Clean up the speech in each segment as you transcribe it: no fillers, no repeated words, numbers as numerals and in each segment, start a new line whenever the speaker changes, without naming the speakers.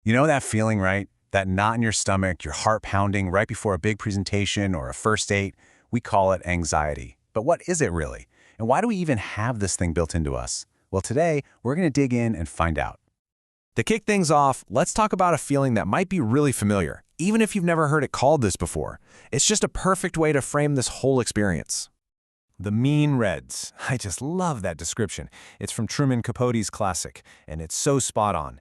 You know that feeling, right? That knot in your stomach, your heart pounding right before a big presentation or a first date? We call it anxiety. But what is it really? And why do we even have this thing built into us? Well, today, we're going to dig in and find out.
To kick things off, let's talk about a feeling that might be really familiar, even if you've never heard it called this before. It's just a perfect way to frame this whole experience. The mean reds. I just love that description. It's from Truman Capote's classic, and it's so spot on.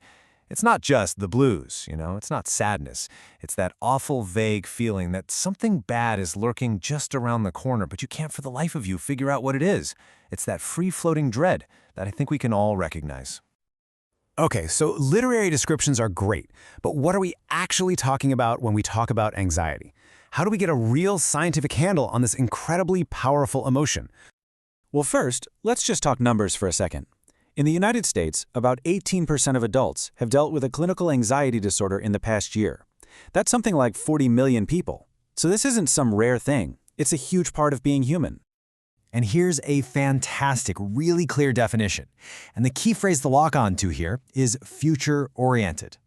It's not just the blues, it's not sadness. It's that awful, vague feeling that something bad is lurking just around the corner, but you can't for the life of you figure out what it is. It's that free-floating dread that I think we can all recognize.
Okay, so literary descriptions are great, but what are we actually talking about when we talk about anxiety? How do we get a real scientific handle on this incredibly powerful emotion?
Well, first, let's just talk numbers for a second. In the United States, about 18% of adults have dealt with a clinical anxiety disorder in the past year. That's something like 40 million people. So this isn't some rare thing. It's a huge part of being human.
And here's a fantastic, really clear definition. And the key phrase to lock on to here is future-oriented.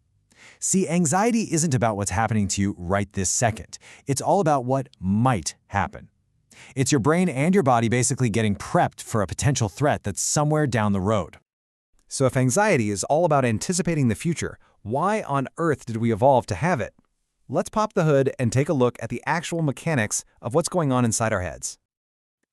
See, anxiety isn't about what's happening to you right this second. It's all about what might happen. It's your brain and your body basically getting prepped for a potential threat that's somewhere down the road.
So if anxiety is all about anticipating the future, why on earth did we evolve to have it? Let's pop the hood and take a look at the actual mechanics of what's going on inside our heads.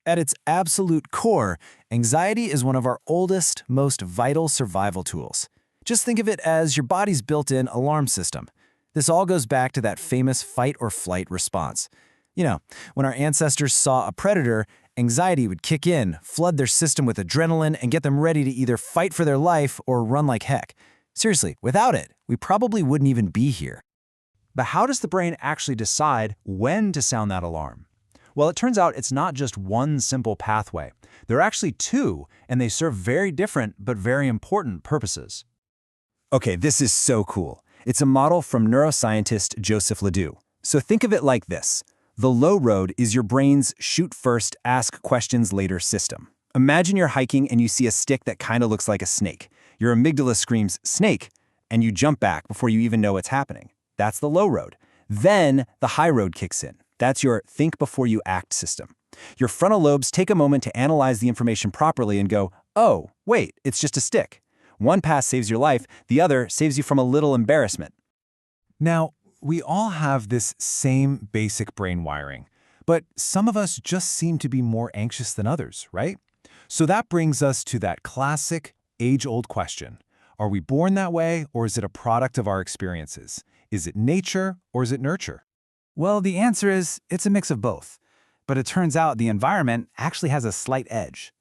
At its absolute core, anxiety is one of our oldest, most vital survival tools. Just think of it as your body's built-in alarm system. This all goes back to that famous fight or flight response. When our ancestors saw a predator, anxiety would kick in, flood their system with adrenaline, and get them ready to either fight for their life or run like heck. Seriously, without it, we probably wouldn't even be here.
But how does the brain actually decide when to sound that alarm? Well, it turns out it's not just one simple pathway. There are actually two, and they serve very different but very important purposes.
Okay, this is so cool. It's a model from neuroscientist Joseph Ledoux. So think of it like this. The low road is your brain's shoot first, ask questions later system. Imagine you're hiking and you see a stick that kind of looks like a snake. Your amygdala screams, "Snake!" and you jump back before you even know what's happening. That's the low road. Then the high road kicks in. That's your think before you act system. Your frontal lobes take a moment to analyze the information properly and go, oh, wait, it's just a stick. One pass saves your life, the other saves you from a little embarrassment.
Now, we all have this same basic brain wiring, but some of us just seem to be more anxious than others, right? So that brings us to that classic, age-old question. Are we born that way, or is it a product of our experiences? Is it nature, or is it nurture?
Well, the answer is it's a mix of both. But it turns out the environment actually has a slight edge.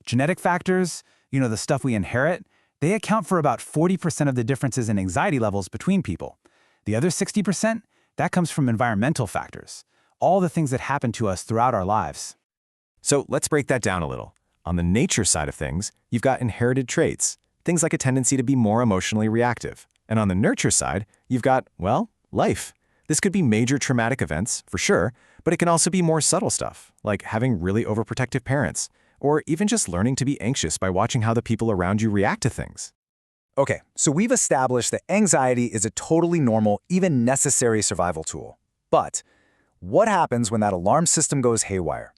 Genetic factors, the stuff we inherit, they account for about 40% of the differences in anxiety levels between people. The other 60%, that comes from environmental factors, all the things that happen to us throughout our lives.
So let's break that down a little. On the nature side of things, you've got inherited traits, things like a tendency to be more emotionally reactive. And on the nurture side, you've got, life. This could be major traumatic events, for sure, but it can also be more subtle stuff, like having really overprotective parents, or even just learning to be anxious by watching how the people around you react to things.
Okay, so we've established that anxiety is a totally normal, even necessary survival tool. But what happens when that alarm system goes haywire?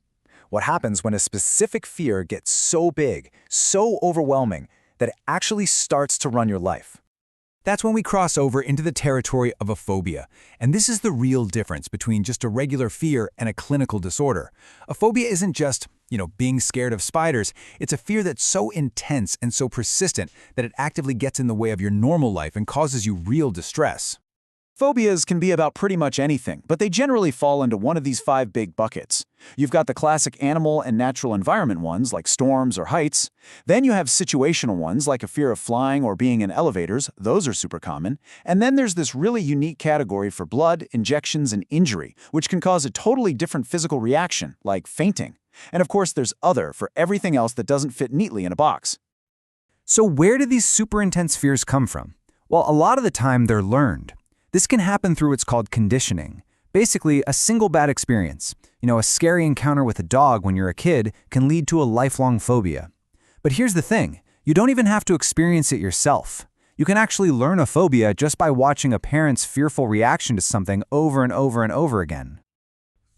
What happens when a specific fear gets so big, so overwhelming, that it actually starts to run your life? That's when we cross over into the territory of a phobia. And this is the real difference between just a regular fear and a clinical disorder. A phobia isn't just, being scared of spiders. It's a fear that's so intense and so persistent that it actively gets in the way of your normal life and causes you real distress.
Phobias can be about pretty much anything, but they generally fall into one of these 5 big buckets. You've got the classic animal and natural environment ones, like storms or heights. Then you have situational ones, like a fear of flying or being in elevators. Those are super common. And then there's this really unique category for blood, injections, and injury, which can cause a totally different physical reaction, like fainting. And of course, there's other for everything else that doesn't fit neatly in a box.
So where do these super intense fears come from? Well, a lot of the time they're learned. This can happen through what's called conditioning. Basically, a single bad experience. A scary encounter with a dog when you're a kid can lead to a lifelong phobia. But here's the thing. You don't even have to experience it yourself.
You can actually learn a phobia just by watching a parent's fearful reaction to something over and over and over again.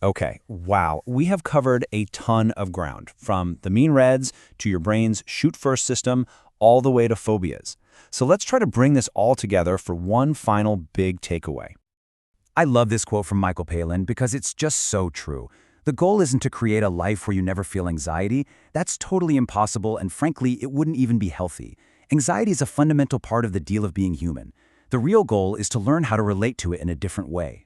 Okay, wow, we have covered a ton of ground, from the mean reds to your brain's shoot-first system, all the way to phobias. So let's try to bring this all together for one final big takeaway.
I love this quote from Michael Palin because it's just so true. The goal isn't to create a life where you never feel anxiety. That's totally impossible, and frankly, it wouldn't even be healthy. Anxiety is a fundamental part of the deal of being human. The real goal is to learn how to relate to it in a different way.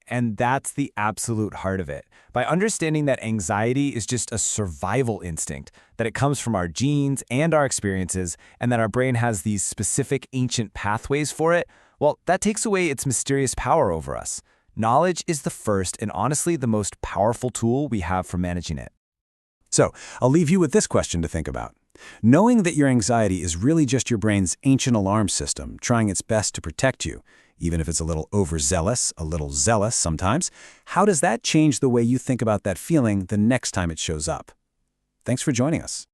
And that's the absolute heart of it. By understanding that anxiety is just a survival instinct, that it comes from our genes and our experiences, and that our brain has these specific ancient pathways for it, well, that takes away its mysterious power over us. Knowledge is the first and honestly the most powerful tool we have for managing it.
So, I'll leave you with this question to think about. Knowing that your anxiety is really just your brain's ancient alarm system trying its best to protect you, even if it's a little overzealous, a little zealous sometimes, how does that change the way you think about that feeling the next time it shows up? Thanks for joining us.